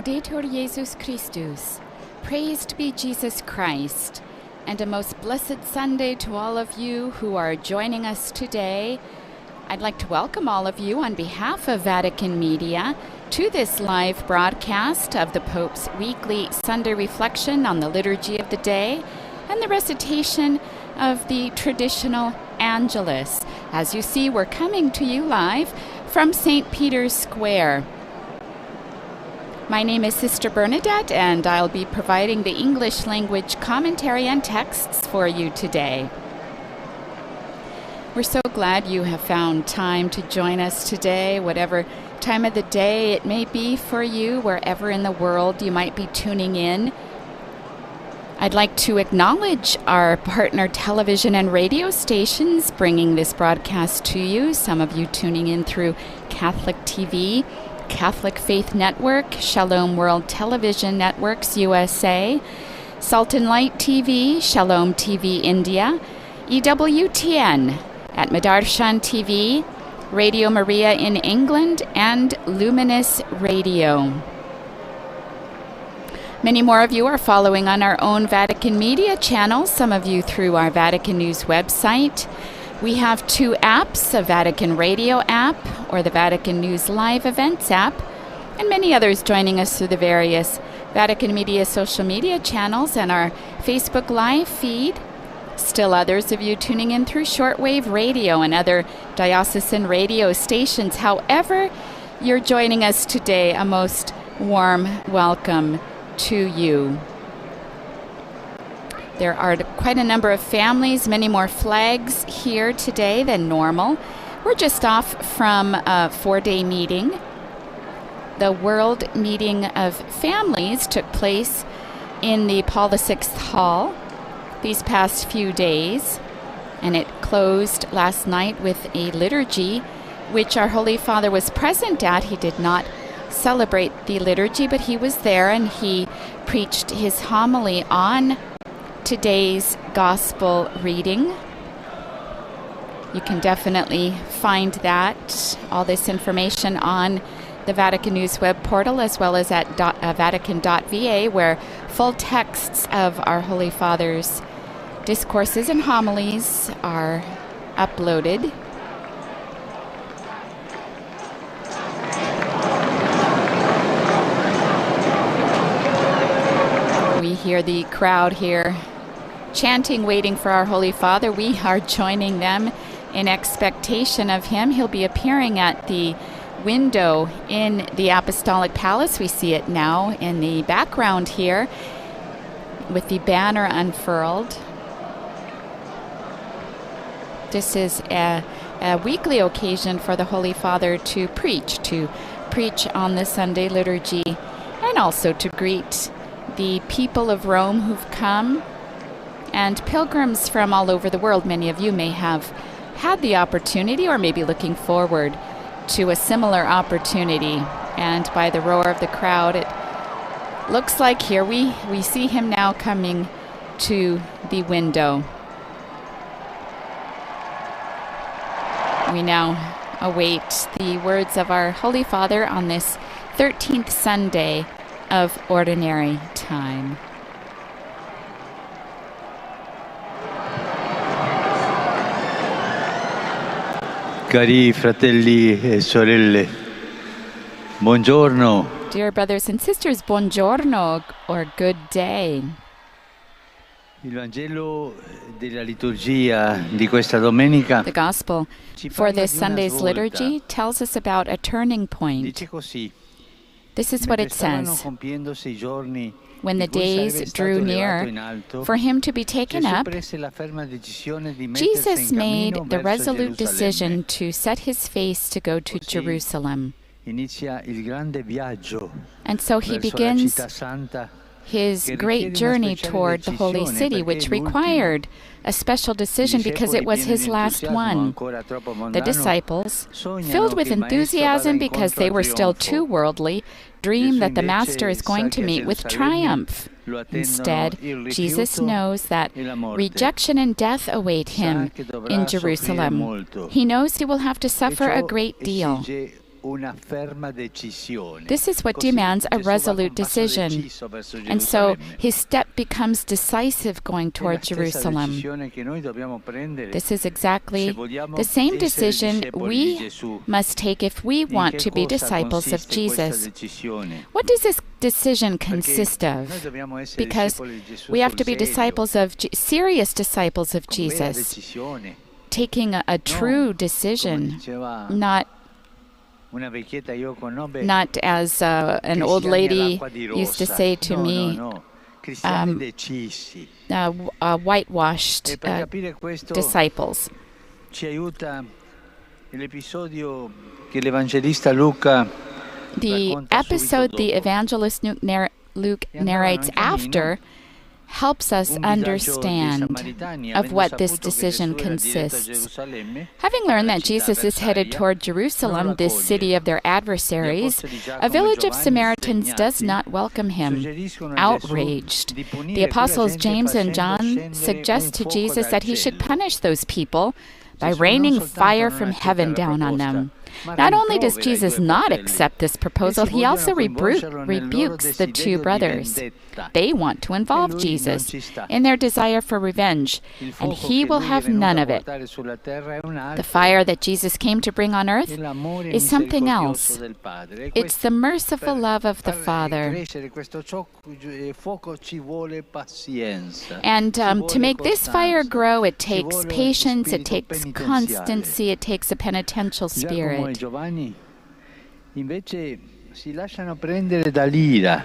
Laudetur Jesus Christus. Praised be Jesus Christ. And a most blessed Sunday to all of you who are joining us today. I'd like to welcome all of you on behalf of Vatican Media to this live broadcast of the Pope's weekly Sunday reflection on the Liturgy of the Day and the recitation of the traditional Angelus. As you see, we're coming to you live from St. Peter's Square. My name is Sister Bernadette, and I'll be providing the English language commentary and texts for you today. We're so glad you have found time to join us today, whatever time of the day it may be for you, wherever in the world you might be tuning in. I'd like to acknowledge our partner television and radio stations bringing this broadcast to you. Some of you tuning in through Catholic TV, Catholic Faith Network, Shalom World Television Networks USA, Salt and Light TV, Shalom TV India, EWTN at Madarshan TV, Radio Maria in England, and Luminous Radio. Many more of you are following on our own Vatican Media channel, some of you through our Vatican News website. We have two apps, a Vatican Radio app or the Vatican News Live Events app, and many others joining us through the various Vatican Media social media channels and our Facebook Live feed. Still others of you tuning in through shortwave radio and other diocesan radio stations. However you're joining us today, a most warm welcome to you. There are quite a number of families, many more flags here today than normal. We're just off from a 4-day meeting. The World Meeting of Families took place in the Paul VI Hall these past few days, and it closed last night with a liturgy which our Holy Father was present at. He did not celebrate the liturgy, but he was there and he preached his homily on today's gospel reading. You can definitely find that, all this information on the Vatican News web portal as well as at vatican.va, where full texts of our Holy Father's discourses and homilies are uploaded. We hear the crowd here chanting, waiting for our Holy Father. We are joining them in expectation of him. He'll be appearing at the window in the Apostolic Palace. We see it now in the background here with the banner unfurled. This is a weekly occasion for the Holy Father to preach on the Sunday liturgy and also to greet the people of Rome who've come and pilgrims from all over the world. Many of you may have had the opportunity or may be looking forward to a similar opportunity. And by the roar of the crowd, it looks like here we see him now coming to the window. We now await the words of our Holy Father on this 13th Sunday of Ordinary Time. Cari fratelli e sorelle, buongiorno. Dear brothers and sisters, buongiorno, or good day. Il Vangelo della liturgia di questa domenica. The Gospel for this Sunday's liturgy tells us about a turning point. This is what it says. When the days drew near for him to be taken up, Jesus made the resolute decision to set his face to go to Jerusalem. And so he begins his great journey toward the holy city, which required a special decision because it was his last one. The disciples, filled with enthusiasm because they were still too worldly, dream that the Master is going to meet with triumph. Instead, Jesus knows that rejection and death await him in Jerusalem. He knows he will have to suffer a great deal. This is what demands a resolute decision. And so his step becomes decisive going toward Jerusalem. This is exactly the same decision we must take if we want to be disciples of Jesus. What does this decision consist of? Because we have to be serious disciples of Jesus, taking a true decision, not as an old lady used to say to me, whitewashed disciples. The episode the evangelist Luke narrates after helps us understand of what this decision consists. Having learned that Jesus is headed toward Jerusalem, this city of their adversaries, a village of Samaritans does not welcome him. Outraged, the apostles James and John suggest to Jesus that he should punish those people by raining fire from heaven down on them. Not only does Jesus not accept this proposal, he also rebukes the two brothers. They want to involve Jesus in their desire for revenge, and he will have none of it. The fire that Jesus came to bring on earth is something else. It's the merciful love of the Father. And to make this fire grow, it takes patience, it takes constancy, it takes a penitential spirit. Giovanni invece si lasciano prendere dall'ira.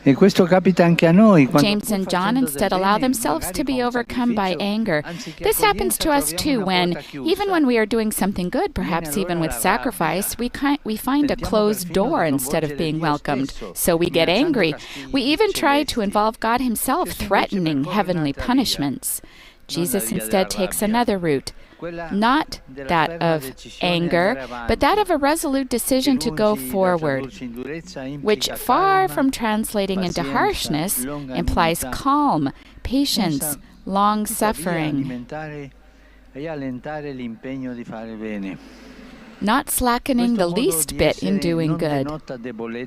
E questo capita anche a noi. James and John instead allow themselves to be overcome by anger. This happens to us too when, even when we are doing something good, perhaps even with sacrifice, we find a closed door instead of being welcomed. So we get angry. We even try to involve God himself, threatening heavenly punishments. Jesus instead takes another route. Not that of anger, but that of a resolute decision to go forward, which, far from translating into harshness, implies calm, patience, long-suffering, not slackening the least bit in doing good.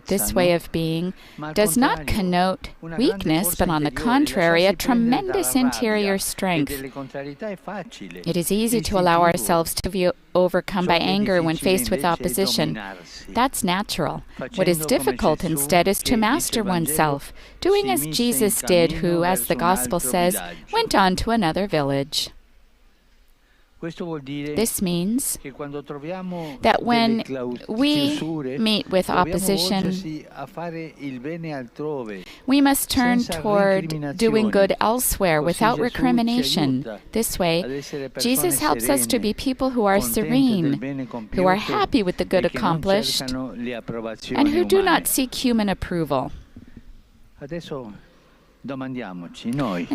This way of being does not connote weakness, but on the contrary, a tremendous interior strength. It is easy to allow ourselves to be overcome by anger when faced with opposition. That's natural. What is difficult instead is to master oneself, doing as Jesus did, who, as the Gospel says, went on to another village. This means that when we meet with opposition, we must turn toward doing good elsewhere without recrimination. This way, Jesus helps us to be people who are serene, who are happy with the good accomplished, and who do not seek human approval. And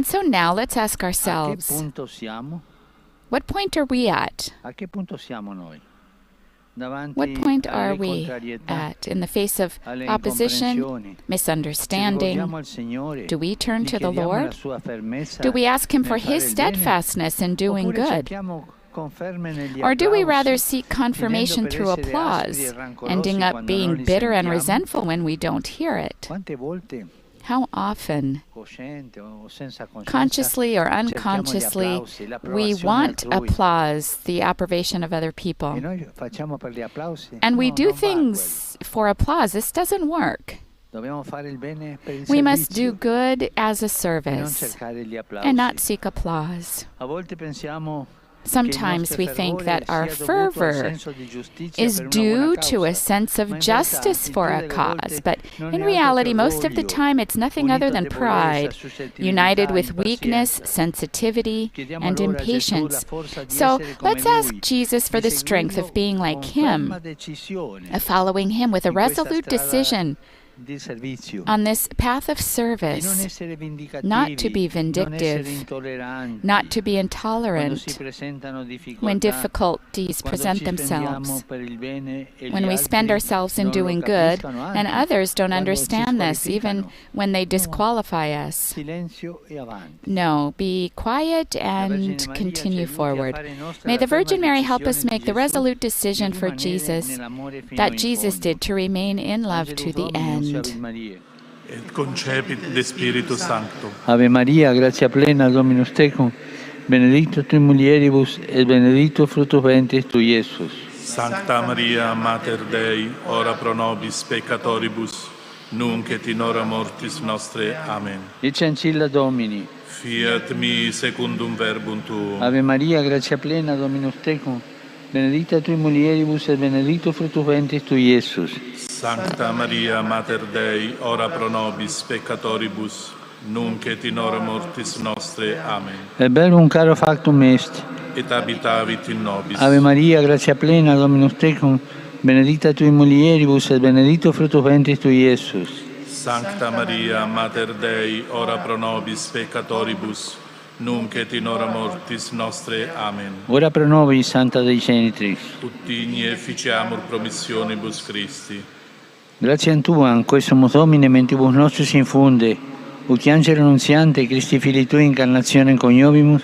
so now let's ask ourselves, what point are we at? What point are we at in the face of opposition, misunderstanding? Do we turn to the Lord? Do we ask him for his steadfastness in doing good? Or do we rather seek confirmation through applause, ending up being bitter and resentful when we don't hear it? How often, consciously or unconsciously, we want applause, the approbation of other people. And we do things for applause. This doesn't work. We must do good as a service and not seek applause. Sometimes we think that our fervor is due to a sense of justice for a cause, but in reality, most of the time, it's nothing other than pride, united with weakness, sensitivity, and impatience. So let's ask Jesus for the strength of being like him, of following him with a resolute decision, di servizio, on this path of di non service, essere not to be vendicativi, non essere vindictive, intolleranti, not to be quando si intolerant presentano when difficoltà, difficulties quando present ci spendiamo themselves, per il bene e when gli we spend altri ourselves in non lo doing good, capiscano, and anzi, others don't quando ci understand this, even squalificano. when they No, disqualify us. silenzio e avanti. No, be quiet La Vergine and Maria ci continue aiuti a forward. fare nostra May la the ferma Virgin Mary help us decisione make di the Gesù resolute di decision for rimanere Jesus nell'amore fino that in Jesus fondo. did, to remain in love to Angelus the Domini, Ave end. Maria. Et concepit de Spiritu Sancto. Ave Maria, gratia plena, Dominus tecum, benedicta tui mulieribus, et benedictus fructus ventris tui, Iesus. Sancta Maria, Mater Dei, ora pro nobis peccatoribus, nunc et in hora mortis nostre. Amen. Ecce ancilla Domini. Fiat mi secundum verbum tuum. Ave Maria, gratia plena, Dominus tecum, benedicta tui mulieribus, et benedictus fructus ventris tui, Iesus. Sancta Maria, Mater Dei, ora pro nobis peccatoribus, nunc et in hora mortis nostre. Amen. Et verbum caro factum est. Et habitavit in nobis. Ave Maria, gratia plena, Dominus tecum, benedicta tui mulieribus, et benedictus fructus ventris tui, Iesus. Sancta Maria, Mater Dei, ora pro nobis peccatoribus, nunc et in hora mortis nostre. Amen. Ora pro nobis, Santa Dei Genitrix. Ut digni efficiamur promissionibus Christi. Gratiam Tuam, quae sumus Domine, mentibus nostris infunde, ut angelo annunziante, Christi Filii Tui, incarnationem coniovimus,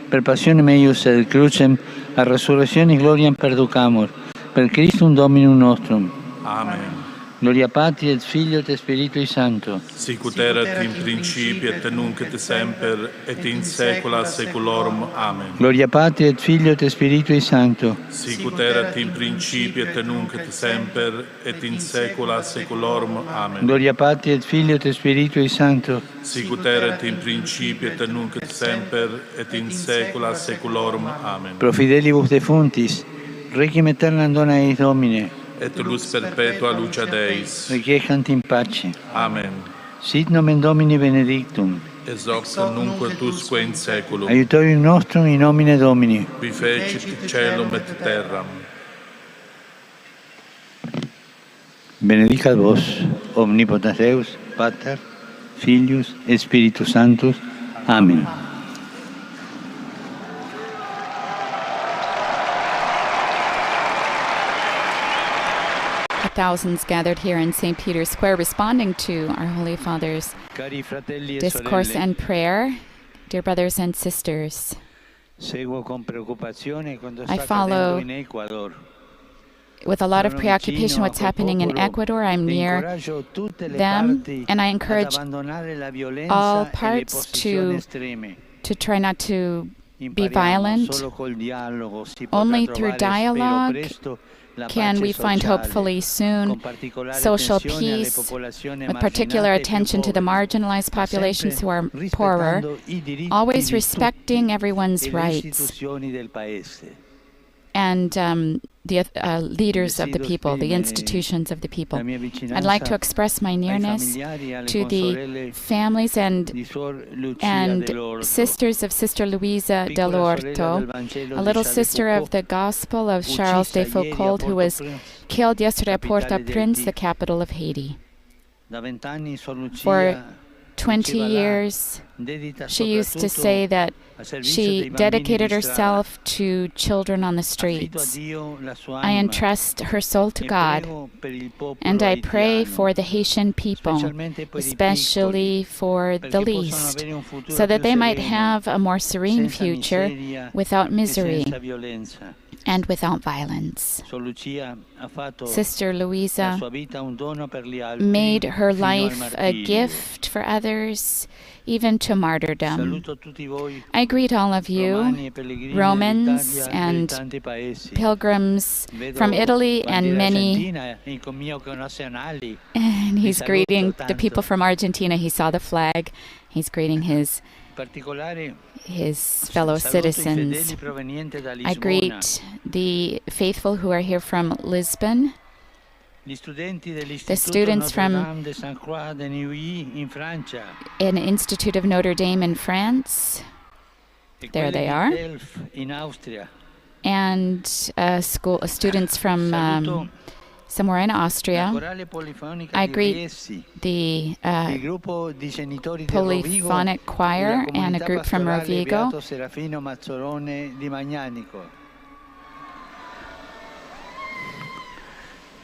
per passionem eius et crucem, a resurrectionis gloriam perducamur, per Christum Dominum nostrum. Amen. Gloria Patri et Filio et Spiritui Sancto. Sicut erat in principio et nunc et semper et in saecula saeculorum. Amen. Gloria Patri et Filio et Spiritui Sancto. Sicut erat in principio et nunc et semper et in saecula saeculorum. Amen. Gloria Patri et Filio et Spiritui Sancto. Sicut erat in principio et nunc et semper et in saecula saeculorum. Amen. Pro fidelibus defuntis, requiem aeternam dona eis Domine. Et lux perpetua luce Deis. Requiescant in pace. Amen. Sit nomen Domini benedictum. Ex hoc nunc et usque in saeculum. Aiutorium nostrum in nomine Domini. Qui fecit caelum et terram. Benedicat vos, omnipotens Deus, Pater, Filius et Spiritus Sanctus. Amen. Thousands gathered here in St. Peter's Square responding to our Holy Father's Cari fratelli e discourse sorelle, and prayer. Dear brothers and sisters, seguo con preoccupazione quanto I sta follow accadendo in Ecuador. with a lot of Sono preoccupation vicino a what's quel happening in popolo Ecuador. I'm e near incoraggio tutte le them, parti and I ad encourage abbandonare la all violenza e le parts posizioni estreme. to try not to be Impariamo violent. solo col dialogo si Only potrà through trovare, spero dialogue presto, la can pace we find sociale, hopefully soon con particolare social attenzione alle peace, popolazioni with particular emarginate e più attention to the povere, marginalized ma populations who are sempre poorer, rispettando i diritti always di respecting tutti everyone's e le rights istituzioni del paese. and the leaders of the Desidero people, the esprimere institutions of the people. la mia I'd like to vicinanza express my ai nearness familiari, alle to the consorelle families and di Suor Lucia and dell'Orto, sisters of Sister Luisa piccola sorella dell'Orto, del Vangelo a di little Charles sister of Foucault, the Gospel of Charles de uccisa ieri a Foucault, who was Port-au-Prince. killed yesterday at capitale Port-au-Prince, del the Haiti. capital of Haiti. Da 20 anni Suor Lucia For 20 diceva là, years, dedita she used to soprattutto say that a servizio she dei bambini dedicated di strada. herself to children on the Affido a streets. Dio la sua I anima entrust her soul to e God, prego per il popolo and I pray haitiano, for the Haitian people, specialmente per i especially piccoli, for the perché possano least, avere un futuro so that più they might sereno, have a more serene senza future miseria without e misery senza violenza. and without violence. Suor Lucia ha fatto Sister la Luisa sua vita un dono per gli altri made her fino al life a martirio. gift for others, even to martyrdom. Saluto tutti voi, I greet all of you, romani e pellegrini Romans dell'Italia e di and tanti paesi. pilgrims Vedo from Italy and bandiere many. argentina e con miei connazionali. And he's saluto greeting the tanto. people from Argentina. He saw the flag. He's greeting his In particolare fellow saluto i citizens. fedeli provenienti da I Lisbona, greet the faithful who are here from Lisbon, gli studenti the dell'Istituto students from Notre-Dame de Sainte-Croix de Neuilly in Francia, an Institute of Notre Dame in France, e There quelli they di are. Delft in Austria. and students from Saluto somewhere in Austria. I greet the polyphonic choir and a group from Rovigo.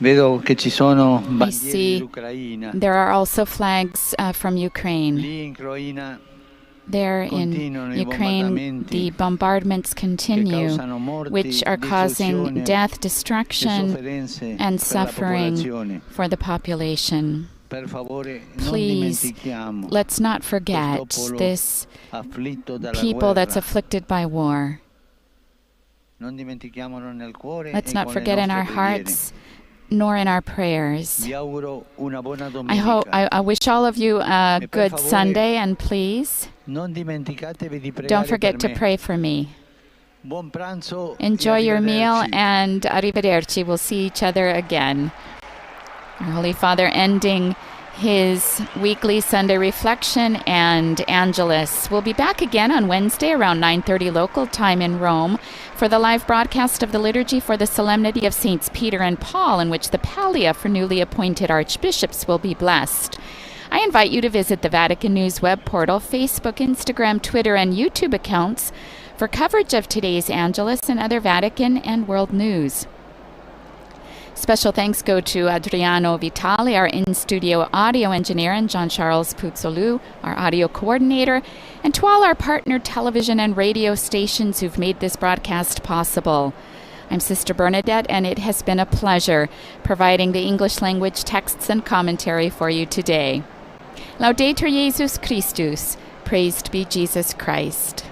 I see there are also flags from Ukraine. There in Ukraine, the bombardments continue, which are causing death, destruction, and suffering for the population. Please, let's not forget this people that's afflicted by war. Let's not forget in our hearts nor in our prayers. I wish all of you a good Sunday, and please don't forget to pray for me. Enjoy your meal, and arrivederci. We'll see each other again. Our Holy Father ending his weekly Sunday reflection and Angelus. We'll be back again on Wednesday around 9:30 local time in Rome for the live broadcast of the liturgy for the Solemnity of Saints Peter and Paul, in which the pallia for newly appointed archbishops will be blessed. I invite you to visit the Vatican News web portal, Facebook, Instagram, Twitter, and YouTube accounts for coverage of today's Angelus and other Vatican and world news. Special thanks go to Adriano Vitali, our in-studio audio engineer, and Jean-Charles Puzzolu, our audio coordinator, and to all our partner television and radio stations who've made this broadcast possible. I'm Sister Bernadette, and it has been a pleasure providing the English language texts and commentary for you today. Laudetur Jesus Christus. Praised be Jesus Christ.